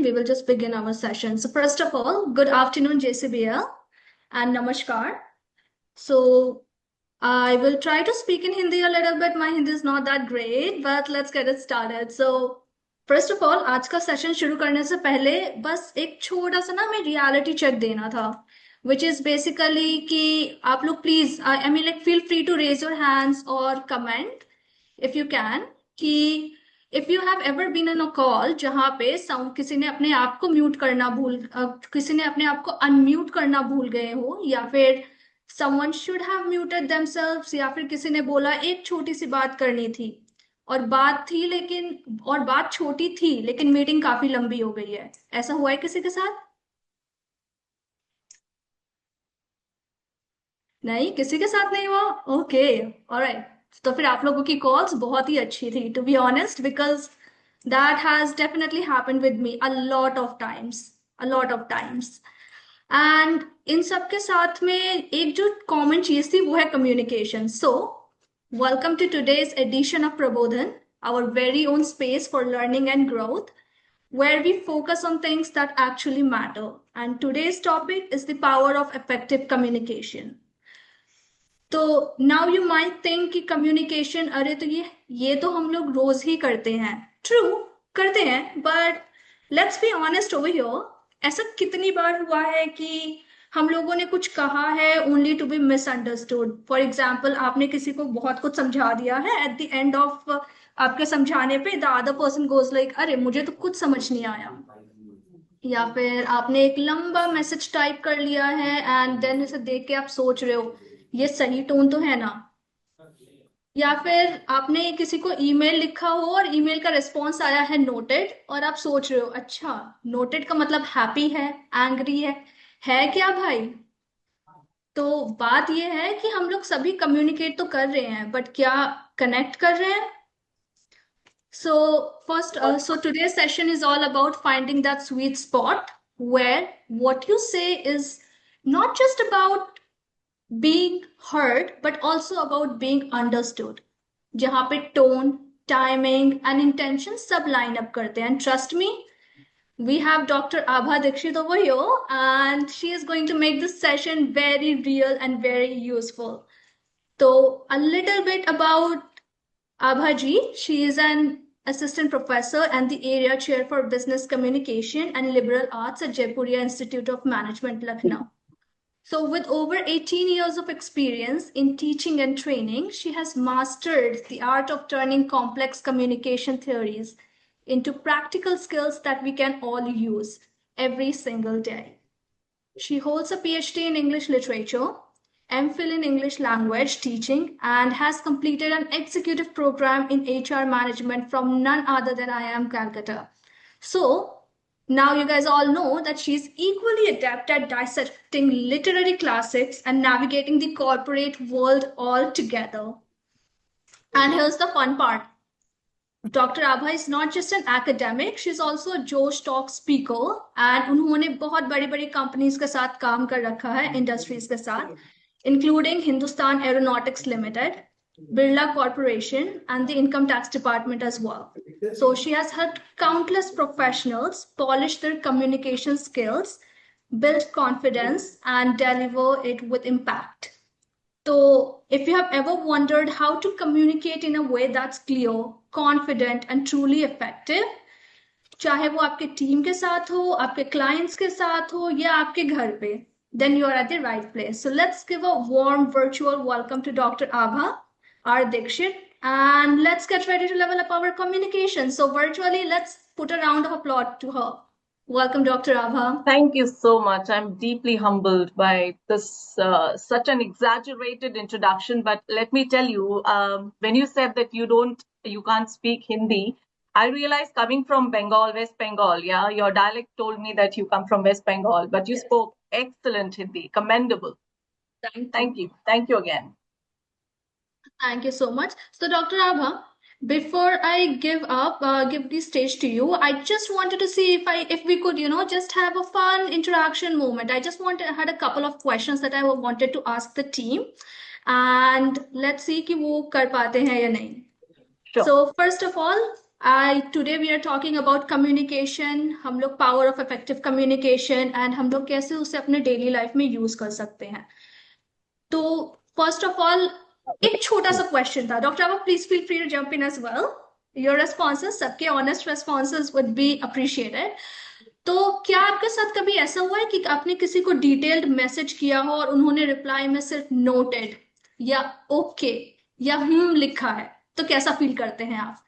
we will just begin our session. So first of all, good afternoon, JCBL, and namaskar. So I will try to speak in Hindi a little bit. My Hindi is not that great, but let's get it started. So first of all, आज का session शुरू करने से पहले बस एक छोटा सा ना हमें रियलिटी चेक देना था, which is basically कि आप लोग please I mean like feel free to raise your hands or comment if you can कि if you have ever been in a call जहां पे साउंड किसी ने अपने आप को म्यूट करना किसी ने अपने आप को अनम्यूट करना भूल गए हो, या फिर someone should have muted themselves, या फिर किसी ने बोला एक छोटी सी बात करनी थी और बात छोटी थी लेकिन मीटिंग काफी लंबी हो गई है, ऐसा हुआ है किसी के साथ? नहीं, किसी के साथ नहीं हुआ। Okay, alright. तो फिर आप लोगों की कॉल्स बहुत ही अच्छी थी, to be honest, because that has definitely happened with me a lot of times, a lot of times. And इन सब के साथ में एक जो कॉमन चीज थी वो है communication. So welcome to today's edition of Prabodhan, our very own space for learning and growth, where we focus on things that actually matter. And today's topic is the power of effective communication. तो now you might think कि communication, अरे तो ये तो हम लोग रोज ही करते हैं। ट्रू, करते हैं, but let's be honest over here, ऐसा कितनी बार हुआ है कि हम लोगों ने कुछ कहा है only to be misunderstood? For example, आपने किसी को बहुत कुछ समझा दिया है, एट द एंड ऑफ आपके समझाने पे the other person goes like अरे मुझे तो कुछ समझ नहीं आया। या फिर आपने एक लंबा मैसेज टाइप कर लिया है एंड देन इसे देख के आप सोच रहे हो ये सही टोन तो है ना। या फिर आपने किसी को ईमेल लिखा हो और ईमेल का रिस्पॉन्स आया है नोटेड, और आप सोच रहे हो अच्छा नोटेड का मतलब हैप्पी है, एंग्री है क्या भाई? तो बात यह है कि हम लोग सभी कम्युनिकेट तो कर रहे हैं, बट क्या कनेक्ट कर रहे हैं? So today's session is all about finding that sweet spot where what you say is not just about being heard, but also about being understood. जहाँ पे tone, timing, and intention सब line up करते हैं. And trust me, we have Dr. Abha Dikshit over here, and she is going to make this session very real and very useful. So a little bit about Abha ji. She is an assistant professor and the area chair for business communication and liberal arts at Jaipuria Institute of Management, Lucknow. So with over 18 years of experience in teaching and training, she has mastered the art of turning complex communication theories into practical skills that we can all use every single day. She holds a PhD in English literature, MPhil in English language teaching, and has completed an executive program in HR management from none other than IIM Calcutta. So now you guys all know that she's equally adept at dissecting literary classics and navigating the corporate world all together. And here's the fun part. Dr. Abha is not just an academic, she's also a Josh Talk speaker, and उन्होंने बहुत बड़ी बड़ी companies के साथ काम कर रखा है, इंडस्ट्रीज के साथ, including Hindustan Aeronautics Limited, Birla Corporation, and the Income Tax Department as well. So she has helped countless professionals polish their communication skills, build confidence, and deliver it with impact. So if you have ever wondered how to communicate in a way that's clear, confident, and truly effective, चाहे वो आपके team के साथ हो, आपके clients के साथ हो, या आपके घर पे, then you are at the right place. So let's give a warm virtual welcome to Dr. Abha R. Dikshit, and let's get ready to level up our communication. So virtually, let's put a round of applause to her. Welcome, Dr. Abha. Thank you so much. I'm deeply humbled by this such an exaggerated introduction. But let me tell you, when you said that you can't speak Hindi, I realized coming from Bengal, West Bengal, yeah, your dialect told me that you come from West Bengal, but you spoke excellent Hindi, commendable. Thank you. Thank you again. Thank you so much. So, Dr. Abha, before I give the stage to you, I just wanted to see if we could, just have a fun interaction moment. I had a couple of questions that I wanted to ask the team, and let's see कि वो कर पाते हैं या नहीं. Sure. So first of all, Today we are talking about communication, हम लोग power of effective communication and हम लोग कैसे उसे अपने daily life में use कर सकते हैं. तो first of all, एक छोटा सा question था. Dr. Abha, please feel free to jump in as well. Your responses, सबके honest responses would be appreciated. तो क्या आपके साथ कभी ऐसा हुआ है कि आपने किसी को डिटेल्ड मैसेज किया हो और उन्होंने रिप्लाई में सिर्फ नोटेड या ओके या लिखा है, तो कैसा फील करते हैं आप?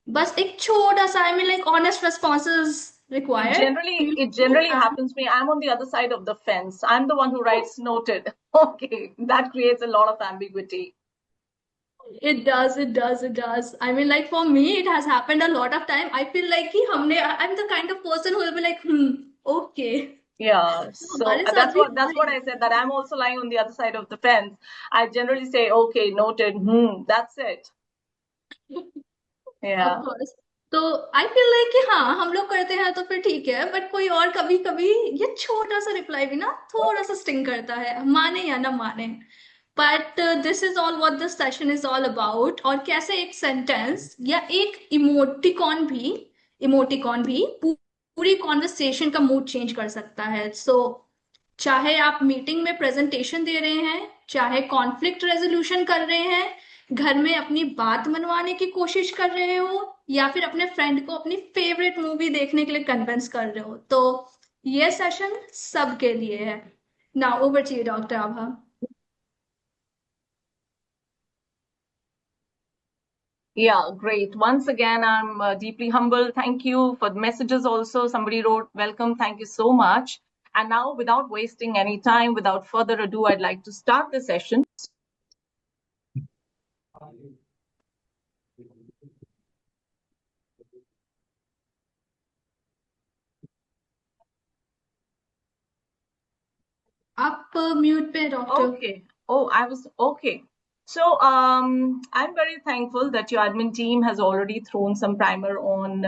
बस एक छोटा सा, I mean like honest responses required. It generally happens to me. I'm on the other side of the fence. I'm the one who writes noted. Okay, that creates a lot of ambiguity. It does. I mean, like for me, it has happened a lot of time. I feel like कि I'm the kind of person who will be like, okay. Yeah, so that's what I said, that I'm also lying on the other side of the fence. I generally say, okay, noted, that's it. Yeah. Of course. तो I feel like कि हाँ हम लोग करते हैं तो फिर ठीक है, बट कोई और कभी कभी ये छोटा सा रिप्लाई भी ना थोड़ा सा स्टिंग करता है, माने या ना माने. But this is all what this session is all about. और कैसे एक सेंटेंस या एक इमोटिकॉन भी पूरी कॉन्वर्सेशन का मूड चेंज कर सकता है. सो चाहे आप मीटिंग में प्रेजेंटेशन दे रहे हैं, चाहे कॉन्फ्लिक्ट रेजोल्यूशन कर रहे हैं, घर में अपनी बात मनवाने की कोशिश कर रहे हो, या फिर अपने फ्रेंड को अपनी फेवरेट मूवी देखने के लिए कन्विंस कर रहे हो, तो ये सेशन सबके लिए है. Now over to you doctor Abha. Yeah, great. Once again, I'm deeply humbled. Thank you for the messages also. Somebody wrote, welcome. Thank you so much. And now, without wasting any time, without further ado, I'd like to start the session. आप mute पे doctor. Okay. Oh, I was okay. So I'm very thankful that your admin team has already thrown some primer on,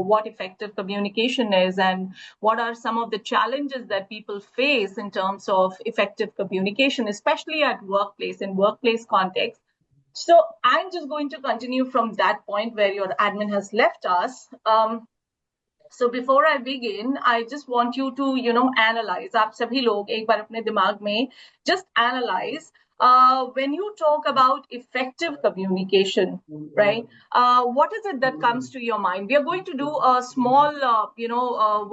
what effective communication is and what are some of the challenges that people face in terms of effective communication, especially at workplace, in workplace context. So I'm just going to continue from that point where your admin has left us. So before I begin, I just want you to, analyze. आप सभी लोग एक बार अपने दिमाग में just analyze. When you talk about effective communication, right? What is it that comes to your mind? We are going to do a small,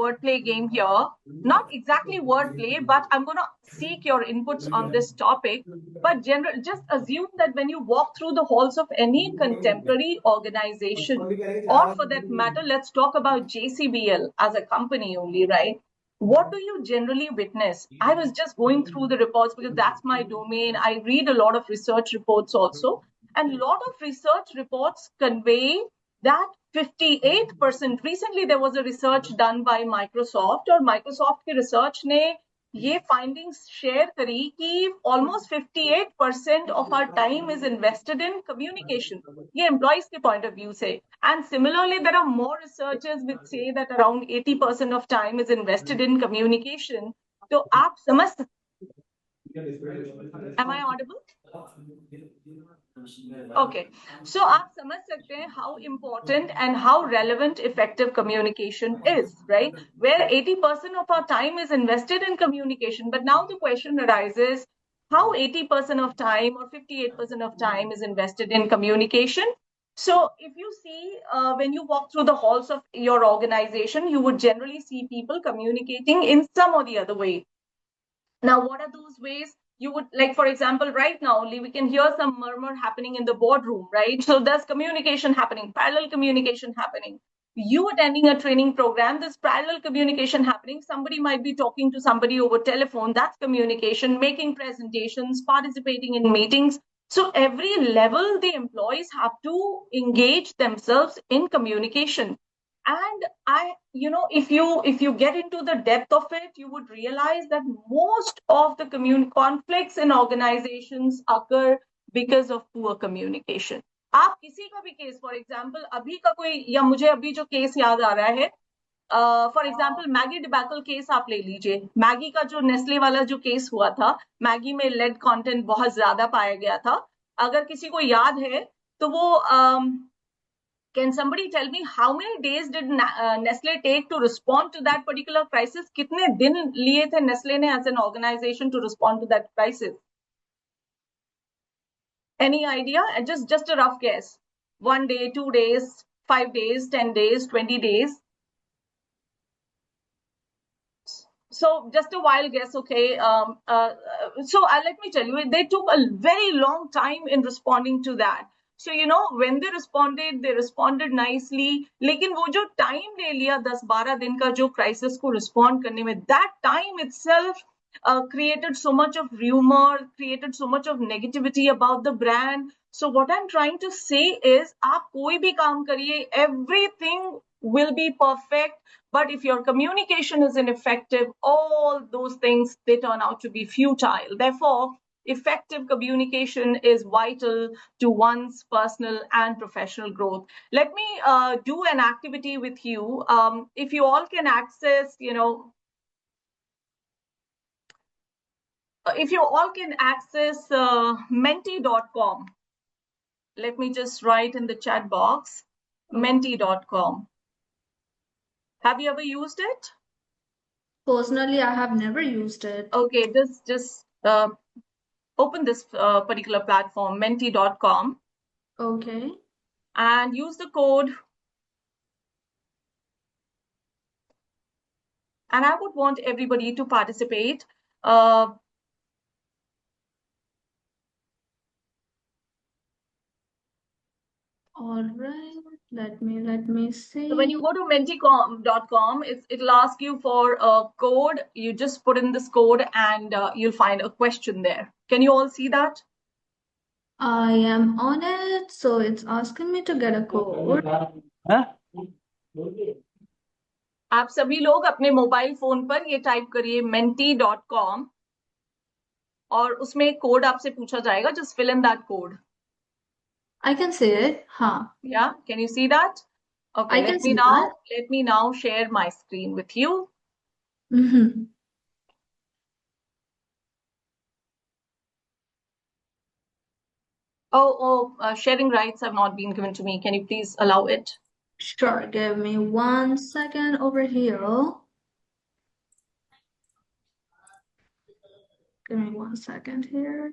wordplay game here. Not exactly wordplay, but I'm going to seek your inputs on this topic. But just assume that when you walk through the halls of any contemporary organization, or for that matter, let's talk about JCBL as a company only, right? What do you generally witness? I was just going through the reports because that's my domain. I read a lot of research reports also, and a lot of research reports convey that 58%. Recently, there was a research done by Microsoft, और Microsoft की research ने ये findings share करी कि almost 58% of our time is invested in communication. ये employees के point of view से. And similarly, there are more researchers which say that around 80% of time is invested in communication. तो आप समझ सकते. Am I audible? Okay, so आप समझ सकते हैं how important and how relevant effective communication is, right? Where 80% of our time is invested in communication. But now the question arises, how 80% of time or 58% of time is invested in communication? So if you see, when you walk through the halls of your organization, you would generally see people communicating in some or the other way. Now, what are those ways? You would, like, for example, right now only we can hear some murmur happening in the boardroom, right? So there's communication happening, parallel communication happening. You attending a training program, there's parallel communication happening. Somebody might be talking to somebody over telephone, that's communication, making presentations, participating in meetings. So every level, the employees have to engage themselves in communication. And if you get into the depth of it, you would realize that most of the conflicts in organizations occur because of poor communication. आप किसी का भी case, for example अभी का कोई, या मुझे अभी जो केस याद आ रहा है, for example Maggi debacle case आप ले लीजिए. मैगी का जो नेस्ले वाला जो केस हुआ था, मैगी में लेड कंटेंट बहुत ज्यादा पाया गया था. अगर किसी को याद है तो वो Can somebody tell me how many days did Nestle take to respond to that particular crisis? कितने दिन लिए थे Nestle ने as an organization to respond to that crisis? Any idea? Just a rough guess. 1 day, 2 days, 5 days, 10 days, 20 days. So just a wild guess, okay. So let me tell you, they took a very long time in responding to that. So when they responded nicely. लेकिन वो जो time ले लिया 10-12 दिन का जो crisis को respond करने में, that time itself created so much of rumor, created so much of negativity about the brand. So what I'm trying to say is, आप कोई भी काम करिए, everything will be perfect. But if your communication is ineffective, all those things, they turn out to be futile. Therefore, effective communication is vital to one's personal and professional growth. Let me do an activity with you. If you all can access, if you all can access menti.com. Let me just write in the chat box, menti.com. Have you ever used it? Personally, I have never used it. Okay, just open this particular platform, menti.com. Okay. And use the code. And I would want everybody to participate. All right. Let me see. So when you go to menti.com, it'll ask you for a code. You just put in this code and you'll find a question there. Can you all see that? I am on it, so it's asking me to get a code. आप सभी लोग अपने mobile phone पर ये type करिए menti.com और उसमें एक कोड आपसे पूछा जाएगा. Just fill in that code. I can see it. Huh. Yeah, can you see that? Okay, I can see that. Let me now share my screen with you. Mm-hmm. Sharing rights have not been given to me. Can you please allow it? Sure. Give me 1 second over here. Give me 1 second here.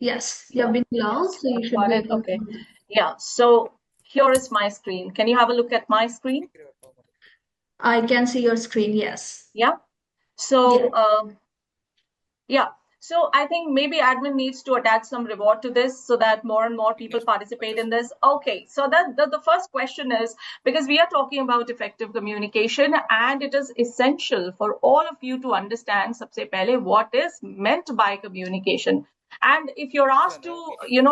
Yes, you have been allowed, so you should Got be it. able Okay. to. Yeah, so here is my screen. Can you have a look at my screen? I can see your screen, yes. Yeah. So, yeah. So I think maybe admin needs to attach some reward to this so that more and more people participate in this. Okay, so the first question is, because we are talking about effective communication, and it is essential for all of you to understand, sabse pehle, what is meant by communication. And if you're asked to,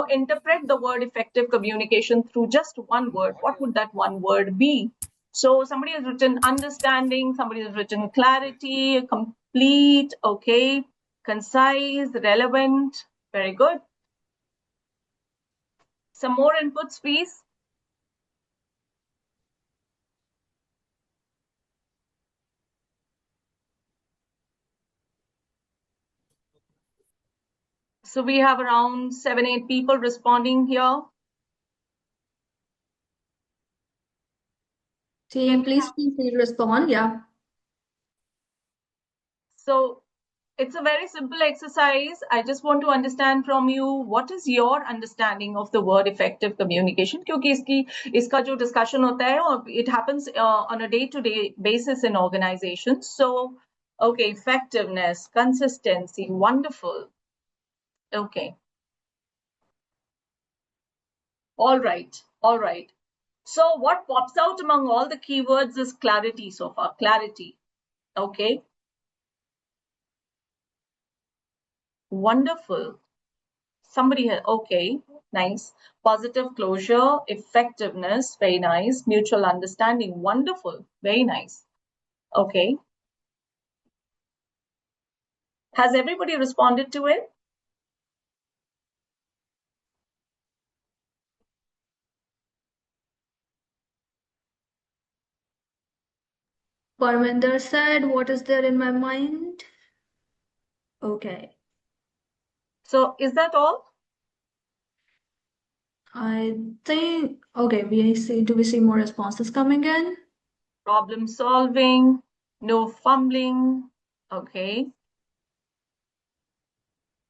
interpret the word effective communication through just one word, what would that one word be? So somebody has written understanding, somebody has written clarity, complete, okay, concise, relevant. Very good. Some more inputs, please. So we have around 7-8 people responding here. Team, please respond. Yeah. So it's a very simple exercise. I just want to understand from you, what is your understanding of the word effective communication? क्योंकि इसका जो discussion होता है, it happens on a day-to-day basis in organizations. So, okay, effectiveness, consistency, wonderful. Okay. All right. So what pops out among all the keywords is clarity so far. Clarity. Okay. Wonderful. Somebody has, okay, nice. Positive closure, effectiveness, very nice. Mutual understanding, wonderful, very nice. Okay. Has everybody responded to it? Parminder said, what is there in my mind? Okay. So is that all? I think, okay, do we see more responses coming in? Problem solving, no fumbling, okay.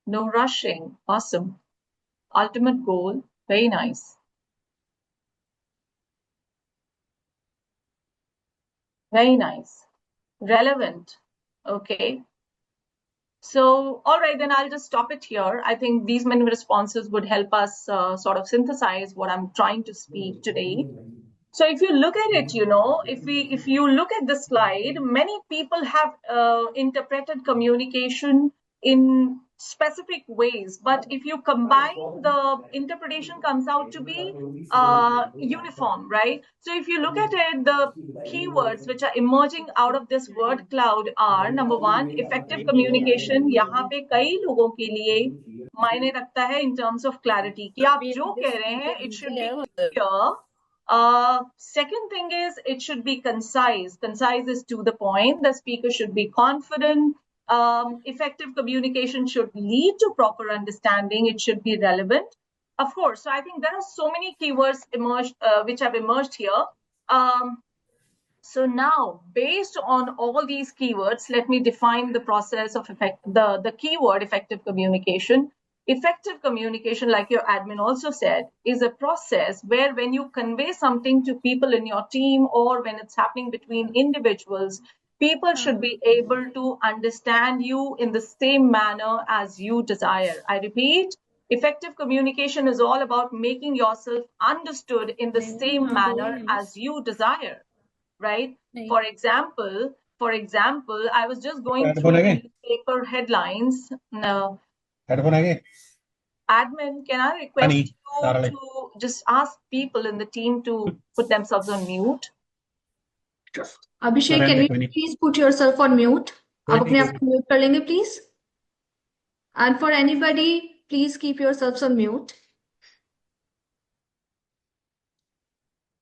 No rushing, awesome. Ultimate goal, very nice. Very nice. Relevant, okay. So, all right, then I'll just stop it here. I think these many responses would help us sort of synthesize what I'm trying to speak today. So if you look at it, if you look at the slide, many people have interpreted communication in specific ways, but if you combine, the interpretation comes out to be uniform, right? So if you look at it, the keywords which are emerging out of this word cloud are, number one, effective communication. यहाँ पे कई लोगों के लिए मायने रखता है in terms of clarity कि आप जो कह रहे हैं it should be clear. Second thing is it should be concise. Concise is to the point. The speaker should be confident. Effective communication should lead to proper understanding. It should be relevant. Of course. So I think there are so many keywords which have emerged here. So now, based on all these keywords, let me define the process of the keyword effective communication. Effective communication, like your admin also said, is a process where when you convey something to people in your team or when it's happening between individuals, people should be able to understand you in the same manner as you desire. I repeat, effective communication is all about making yourself understood in the same manner as you desire. Right? For example, I was just going through newspaper headlines. No. Admin, can I request you to just ask people in the team to put themselves on mute? Abhishek, can you please put yourself on mute? आप अपने आप को mute कर लेंगे, please? And for anybody, please keep yourselves on mute.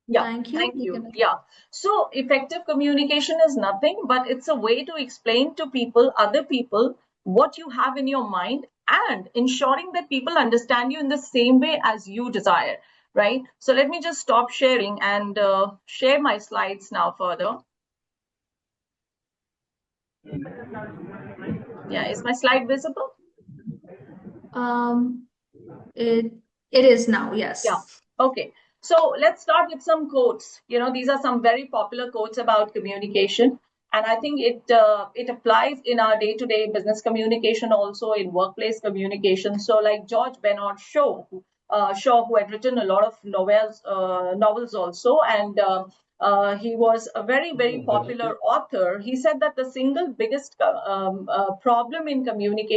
Yeah, thank you. Yeah. So effective communication is nothing, but it's a way to explain to people, other people, what you have in your mind and ensuring that people understand you in the same way as you desire, right? So let me just stop sharing and share my slides now further. Yeah, is my slide visible? It is now, yes. Yeah. Okay. So let's start with some quotes. These are some very popular quotes about communication. And I think it applies in our day-to-day business communication, also in workplace communication. So like George Bernard Shaw, who had written a lot of novels also, and he was a very, very popular author. He said that the single biggest problem in communication